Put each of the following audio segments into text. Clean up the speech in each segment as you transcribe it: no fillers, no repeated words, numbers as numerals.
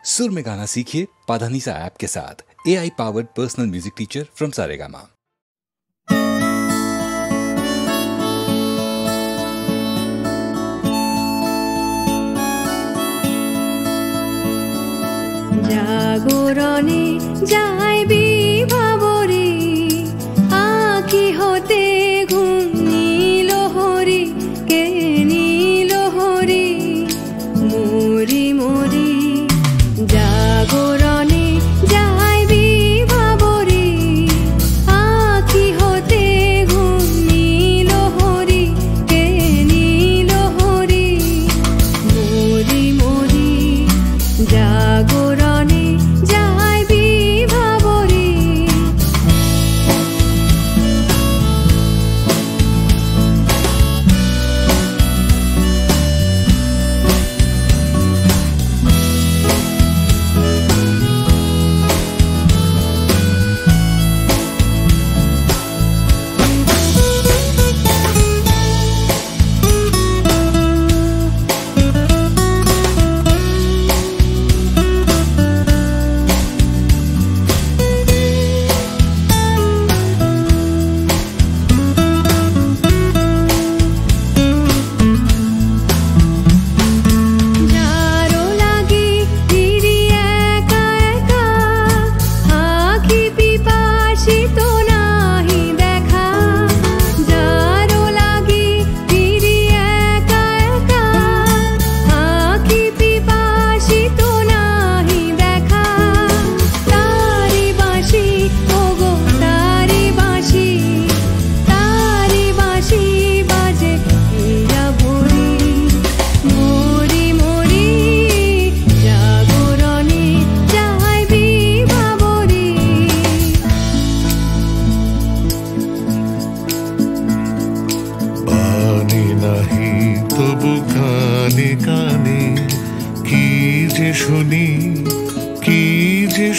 सुर में गाना सीखिए पाधानीसा ऐप के साथ। AI powered personal music teacher from Saregama. জাগরণে যাইবি ভাবরে আঁখি হতে ঘুম নীল হরি কে নীল হরি মরি মরি জাগরণে যাইবি ভাবরে আঁখি হতে ঘুম নীল হরি কে নীল হরি মরি মরি জাগরণে যাইবি ভাবরে।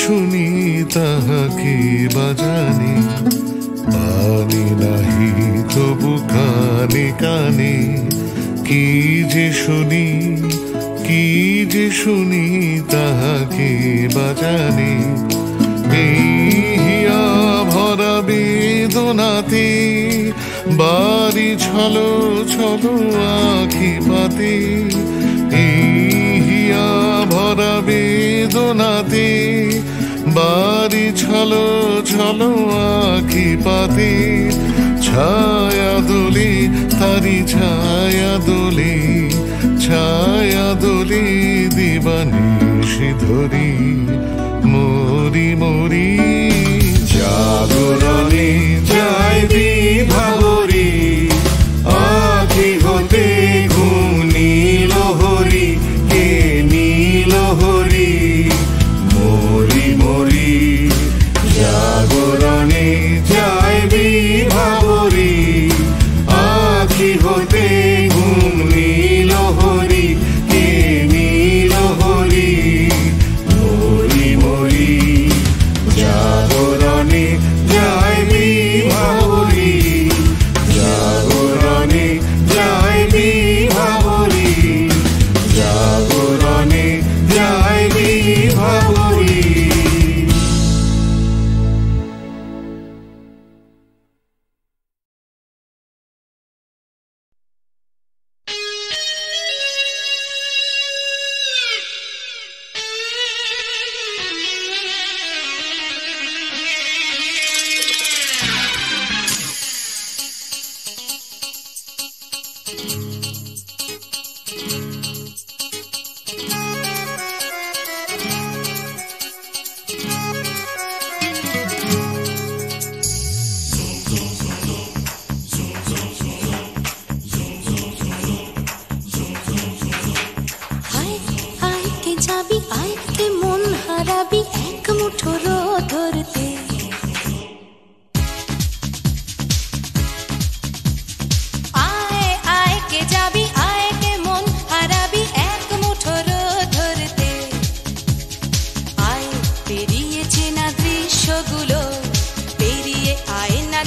শুনি তাহাকে বাজানে পানি নাহি তবু কানে কানে কি যে শুনি তাহাকে বাজানে এই হিয়া ভরা বেদনাতে বাড়ি ছলো ছলো আখি পাতে এই হিয়া ভরা বেদনাতে বাড়ি ছলো ছলো আখি পাতে ছায়া দোলে তারি ছায়া দোলে দিবানিশি ধরি মরি মরি জাগরণে যাইবি ভাবরে আখি হতে ঘুম নীল হরি কে নীল হরি মরি মরি জাগরণে যাইবি ভাবরে আখি হতে ঘুম নীল হরি কে নীল হরি মরি মরি জাগরণে যাইবি ভাবরে জাগরণে যাইবি ভাবরে জাগরণে যাইবি ভাবরে।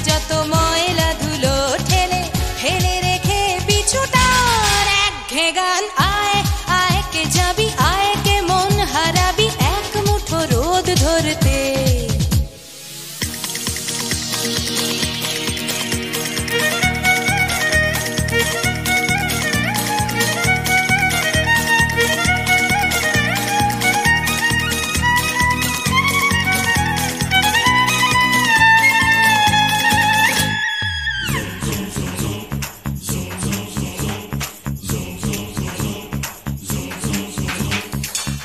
যত ময়লা ধুলো ঠেলে ফেলে রেখে পিছুটার এক ঘে গান আয় আয় কে যাবি আয় কে মন হারাবি ধরতে।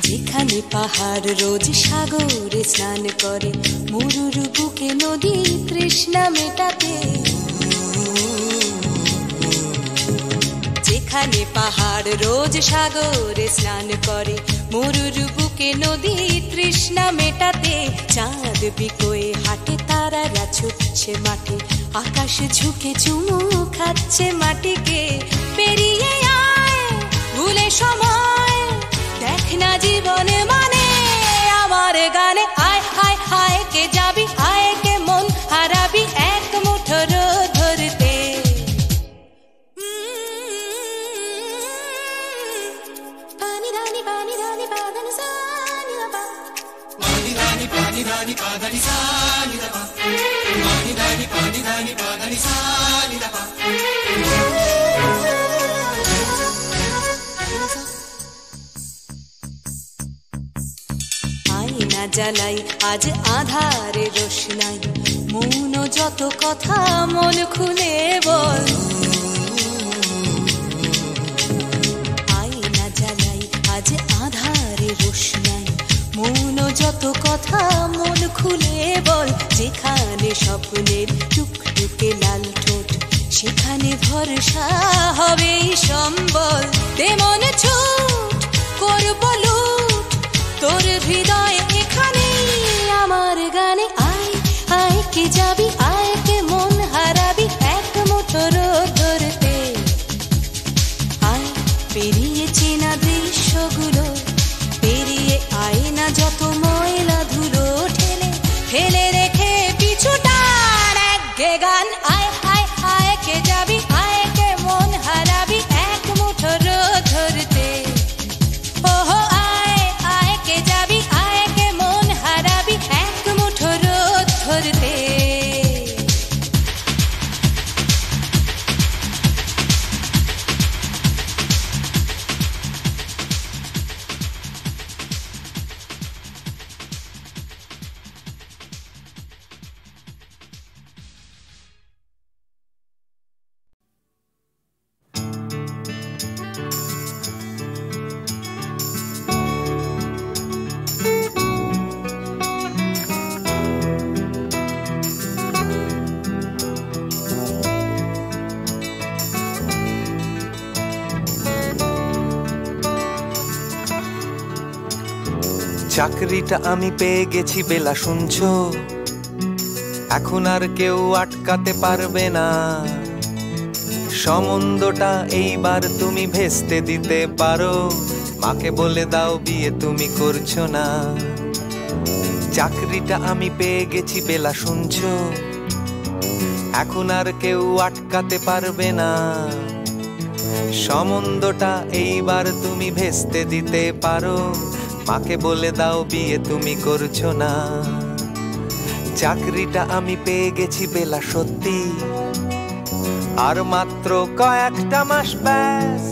যেখানে পাহাড় রোজ সাগরে স্নান করে, মরুর বুকে নদী তৃষ্ণা মেটাতে। যেখানে পাহাড় রোজ সাগরে স্নান করে, মরুর বুকে নদী তৃষ্ণা মেটাতে। চাঁদ বিকোয়ে হাটে, তারারা ছুটছে মাঠে, আকাশ ঝুঁকে চুমু খাচ্ছে মাটিকে। পেরিয়ে আয় ভুলে সময়, দেখ না জীবনে মানে আমার গানে। আয় হায় হায় কে যাবি, আয় কে মন হারাবি এক মুঠো রোদ ধরতে। পানি রানি পানি রানি পাদানি সানি বাবা, পানি রানি পাদানি সানি বাবা, পানি রানি পাদানি সানি বাবা। আয়না জ্বালাই আজ আধারে রোশনাই, মৌন যত কথা মন খুলে বল। আয়না জ্বালাই আজ আধারে রোশনাই, মৌন যত কথা মন খুলে বল। যেখানে স্বপ্নের টুকটুকে লাল ঠোঁট, সেখানে ভরসা হবে সম্বল। তেমন ছুট করব লুট তোর হৃদয় এখানে আমার গানে। আয় আয় কে যাবি, আয় কে মন হারাবি এক মুঠো রোদ ধরতে। আয় পেরিয়ে চেনা দৃশ্যগুলো, পেরিয়ে আয় না যত ময়লা ধুলো, ঠেলে ফেলে রেখে পিছুটার একঘে গান। আয় আয় আয় কে যাবি, আয় কে মন হারাবি এক মুঠো রোদ ধরতে। ওহো আয় আয় কে যাবি, আয় কে মন হারাবি এক মুঠো রোদ ধরতে। চাকরিটা আমি পেয়ে গেছি বেলা, শুনছো? এখন আর কেউ আটকাতে পারবে না। সম্বন্ধটা এইবার তুমি ভেস্তে দিতে পারো, মাকে বলে দাও বিয়ে তুমি করছো না। চাকরিটা আমি পেয়ে গেছি বেলা, শুনছো? এখন আর কেউ আটকাতে পারবে না। সম্বন্ধটা এইবার তুমি ভেস্তে দিতে পারো, মাকে বলে দাও বিয়ে তুমি করছো না। চাকরিটা আমি পেয়ে গেছি বেলা, সত্যি আর মাত্র কয়েকটা মাস ব্যাস।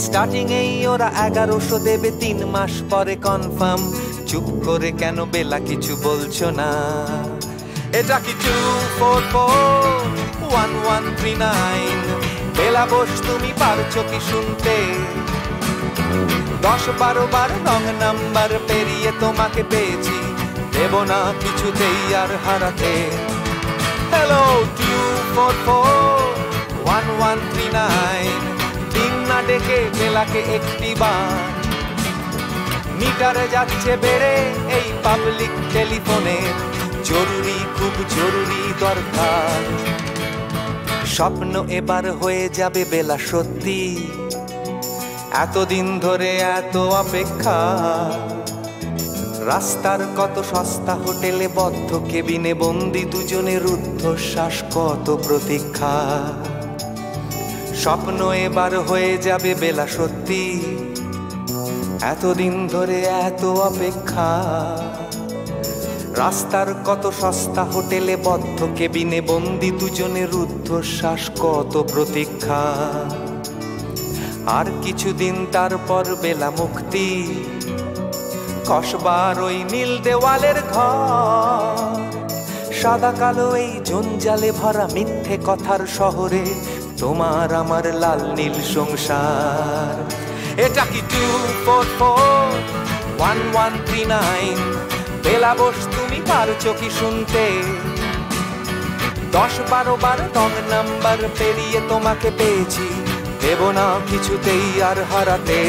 স্টার্টিং এই ওরা 1100 দেবে, 3 মাস পরে কনফার্ম। চুপ করে কেন বেলা কিছু বলছো না? এটা কি 2441139? বেলা বোস তুমি পারছো কি শুনতে? 10-12 বার রং নাম্বার পেরিয়ে তোমাকে পেয়েছি, দেব না কিছুতেই আর হারাতে। হ্যালো 2441139, দিন না ডেকে বেলাকে একটি বার। মিটারে যাচ্ছে বেড়ে এই পাবলিক টেলিফোনে, জরুরি খুব জরুরি দরকার। স্বপ্ন এবার হয়ে যাবে বেলা, সত্যি এতদিন ধরে এত অপেক্ষা। রাস্তার কত সস্তা হোটেলে বদ্ধ কেবিনে বন্দি দুজনের রুদ্ধশ্বাস, কত প্রতীক্ষা। স্বপ্ন এবার হয়ে যাবে বেলা, সত্যি এতদিন ধরে এত অপেক্ষা, রাস্তার কত সস্তা হোটেলে বদ্ধ কেবিনে বন্দি দুজনে রুদ্ধশ্বাস, কত প্রতীক্ষা। আর কিছুদিন তারপর বেলা মুক্তি, কসবার ওই নীল দেওয়ালের ঘর, সাদা কালো এই জঞ্জালে ভরা মিথ্যে কথার শহরে তোমার আমার লাল নীল সংসার। এটা কি 2441139? বেলা বস তুমি পারছো কি শুনতে? 10-12 বার রং নাম্বার পেরিয়ে তোমাকে পেয়েছি, দেব না কিছুতেই আর হারাতে।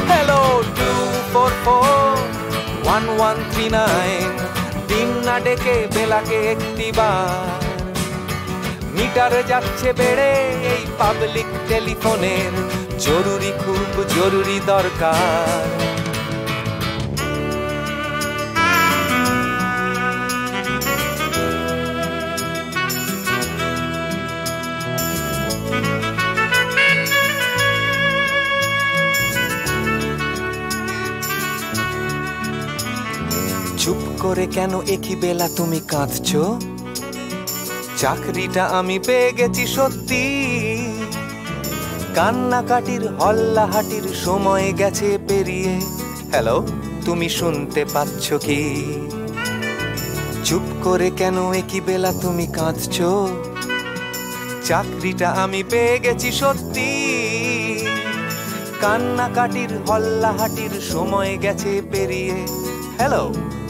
হ্যালো 2441139, দিন না ডেকে বেলাকে একটিবার। মিটার যাচ্ছে বেড়ে এই পাবলিক টেলিফোনের, জরুরি খুব জরুরি দরকার। চুপ করে কেন একই বেলা তুমি কাঁদছো? চাকরিটা আমি পেয়ে গেছি সত্যি, কান্নাকাটির হল্লাহাটির সময় গেছে পেরিয়ে। হ্যালো, তুমি শুনতে পাচ্ছ কি? চুপ করে কেন একই বেলা তুমি কাঁদছো? চাকরিটা আমি পেয়ে গেছি সত্যি, কান্নাকাটির হল্লাহাটির সময় গেছে পেরিয়ে। হ্যালো,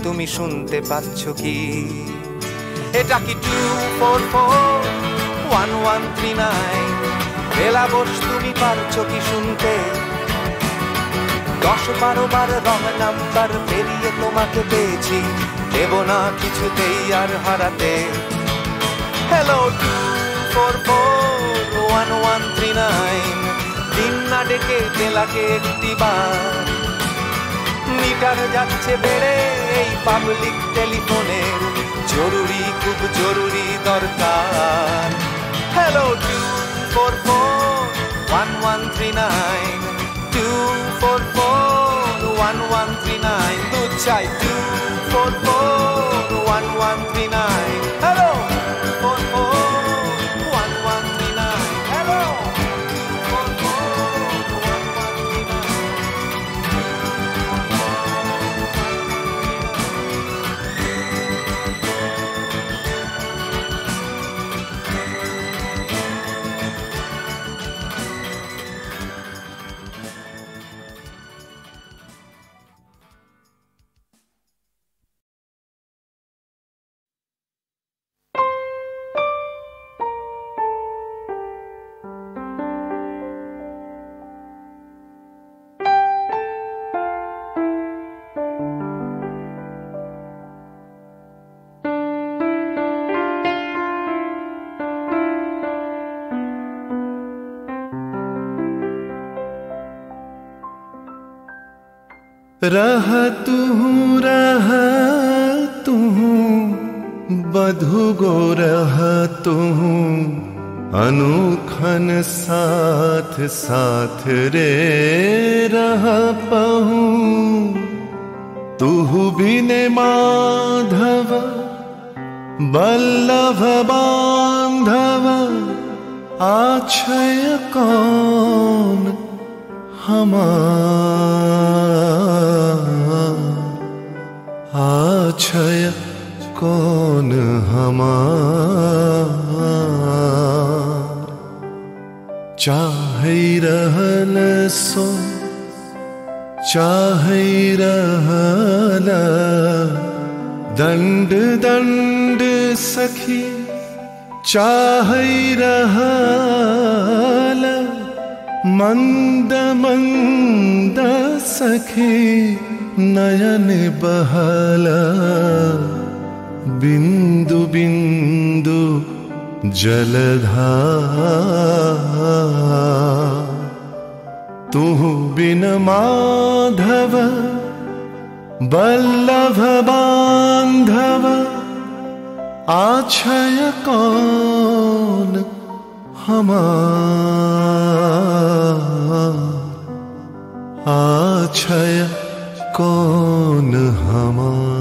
তুমি শুনতে পাচ্ছ কি? এটা কি 2441139? বেলা বস তুমি পারছো কি শুনতে? 10-12 বার রং নাম্বার পেরিয়ে তোমাকে পেয়েছি, দেব না কিছুতেই আর হারাতে। হ্যালো 2441139, দিন না ডেকে বেলাকে একটিবার। মিটার যাচ্ছে বেড়ে এই পাবলিক টেলিফোনের, জরুরি খুব জরুরি দরকার। হ্যালো 2441139, 2441139, দুধ চাই 2441139। হ্যালো 2441139, হ্যালো रहा तू बधु गो रहा तू, अनुखन साथ साथ रे रहा पहू। तू बिने माधव बल्लभ बांधव, आछय कौन आछय कौन हमार। चाहे रहल सो चाहे रहल, दंड दंड सखी चाहे रहल, मंद मंद सखी नयन बहला। बिंदु बिंदु जलधार, तू बिन माधव बल्लभ बांधव, आछय कौन हमार आछय कौन हमार।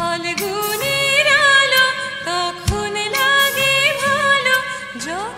ফাল্গুনের আলো তখন লাগে ভালো।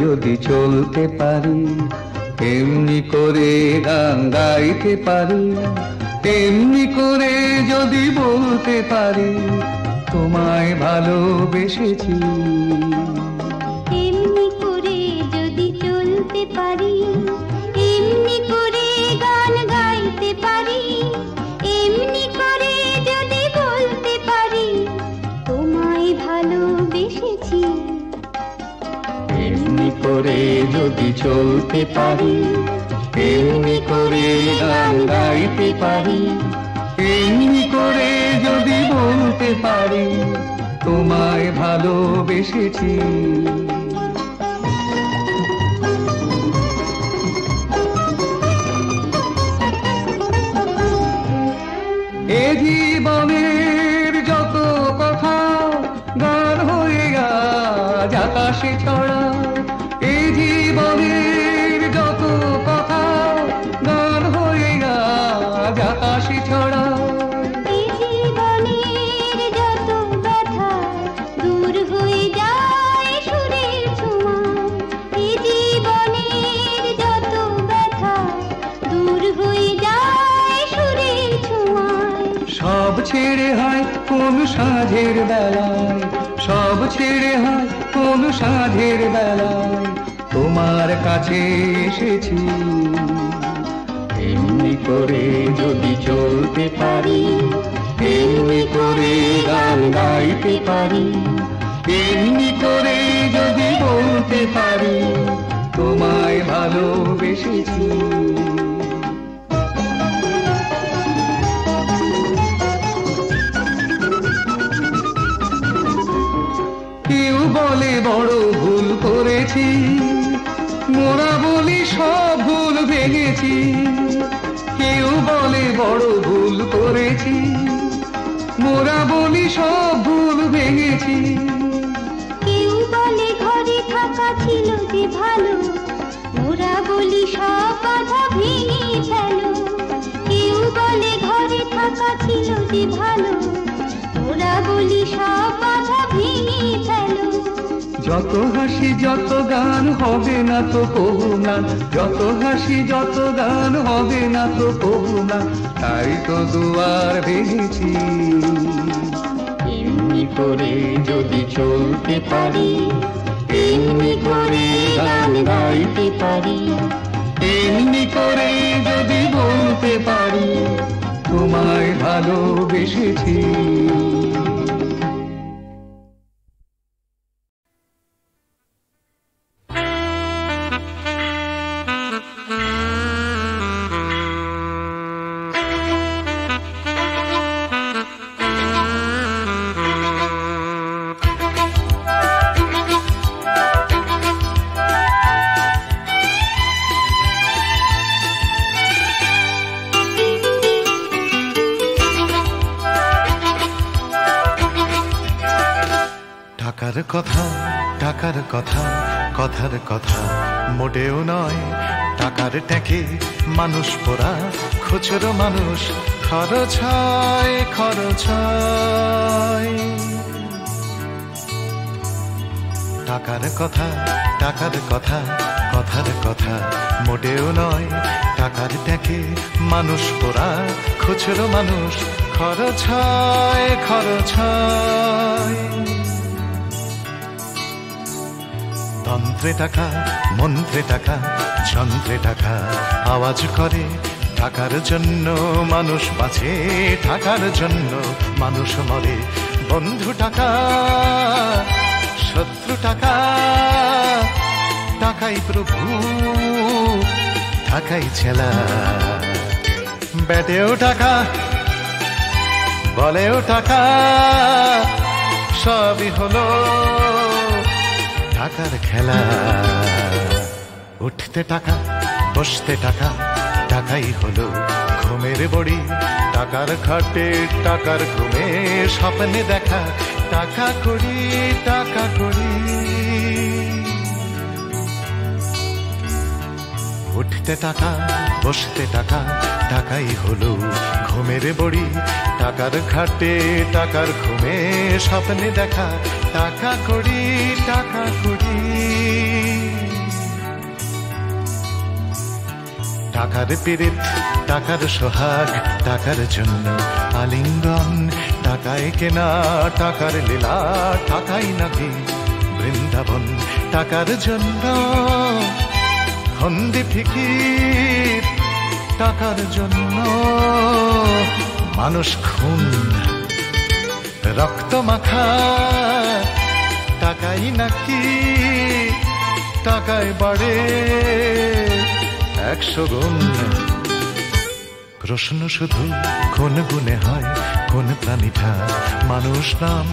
যদি চলতে পারি, এমনি করে গান গাইতে পারি, এমনি করে যদি বলতে পারি তোমায় ভালোবেসেছি। এমনি করে যদি চলতে পারি, এমনি করে গান গাইতে পারি, এমনি করে যদি বলতে পারি তোমায় ভালোবেসেছি। এমনি করে যদি চলতে পারি, এমনি করে গান গাইতে পারি, এমনি করে যদি বলতে পারি তোমায় ভালোবেসেছি। এ জীবনের যত কথা গান হয়ে আজ আকাশে ছড়া, এ জীবনের যত কথা গান হয়ে আজ আকাশে ছড়া। এই জীবনের যত ব্যথা দূর হয়ে যায় সুরের ছোঁয়ায়, এই জীবনের যত ব্যথা দূর হয়ে যায় সুরের ছোঁয়ায়। সব ছেড়ে হয় কোন সাঁঝের বেলায়, সব ছেড়ে হয় কোন সাঁঝের বেলায় তোমার কাছে এসেছি। এমনি করে যদি চলতে পারি, এমনি করে গান গাইতে পারি, এমনি করে যদি বলতে পারি তোমায় ভালোবেসেছি। কেউ বলে বড় ভুল করেছি, মোরা বলি সব ভুল ভেঙেছি। কেউ বলে বড় ভুল করেছি, মোরা বলি সব ভুল ভেঙেছি। কেউ বলে ঘরে থাকা ছিল যে ভালো, মোরা বলি সব বাধা ভেঙে ফেলো। কেউ বলে ঘরে থাকা ছিল যে ভালো, মোরা বলি সব বাধা ভেঙে ফেলো। যত হাসি যত গান হবে না তো কবু না, যত হাসি যত গান হবে না তো কবু না, তাই তো দুয়ার ভেঙেছি। এমনি করে যদি চলতে পারি, এমনি করে গান গাইতে পারি, এমনি করে যদি বলতে পারি তোমায় ভালোবেসেছি। টাকার কথা, টাকার কথা, কথার কথা মোটেও নয়। টাকার ট্যাঁকে মানুষ পোড়া, খুচরো মানুষ খরচ হয়, খরচ হয়। টাকার কথা, টাকার কথা, কথার কথা মোটেও নয়। টাকার ট্যাঁকে মানুষ পোড়া, খুচরো মানুষ খরচ হয়, খরচ হয়। তন্ত্রে টাকা, মন্ত্রে টাকা, যন্ত্রে টাকা আওয়াজ করে। টাকার জন্য মানুষ বাঁচে, টাকার জন্য মানুষ মরে। বন্ধু টাকা, শত্রু টাকা, টাকাই প্রভু, টাকাই ছেলা। বেটেও টাকা, বলেও টাকা, সবই হলো টাকার খেলা। উঠতে টাকা, বসতে টাকা, টাকাই হলো ঘুমের বড়ি। টাকার খাটে, টাকার ঘুমে স্বপ্নে দেখা টাকা করি, টাকা করি। উঠতে টাকা, বসতে টাকা, টাকাই হলো ঘুমের বড়ি। টাকার খাটে, টাকার ঘুমে স্বপ্নে দেখা টাকা করি, টাকা করি। টাকার পীড়িত, টাকার সোহাগ, টাকার জন্য আলিঙ্গন, টাকায় কেনা টাকার লীলা, টাকাই নাকি বৃন্দাবন। টাকার জন্য ফন্দি ফিকির, টাকার জন্য মানুষ খুন, রক্ত মাখা, টাকাই নাকি টাকায় বাড়ে 100 গুণ। প্রশ্ন শুধু কোন গুণে হয়, কোন প্রাণীটা মানুষ নাম?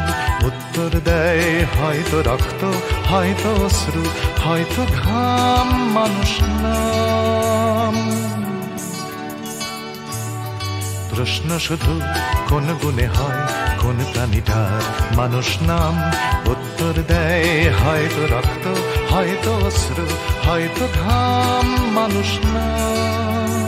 উত্তর দেয় হয়তো রক্ত, হয়তো অশ্রু, হয়তো ঘাম, মানুষ নাম। প্রশ্ন শুধু কোন গুণে হয়, কোন প্রাণীটার মানুষ নাম? উত্তর দেয় হয়তো রক্ত, হয়তো অশ্রু, হয়তো ঘাম, মানুষ নাম।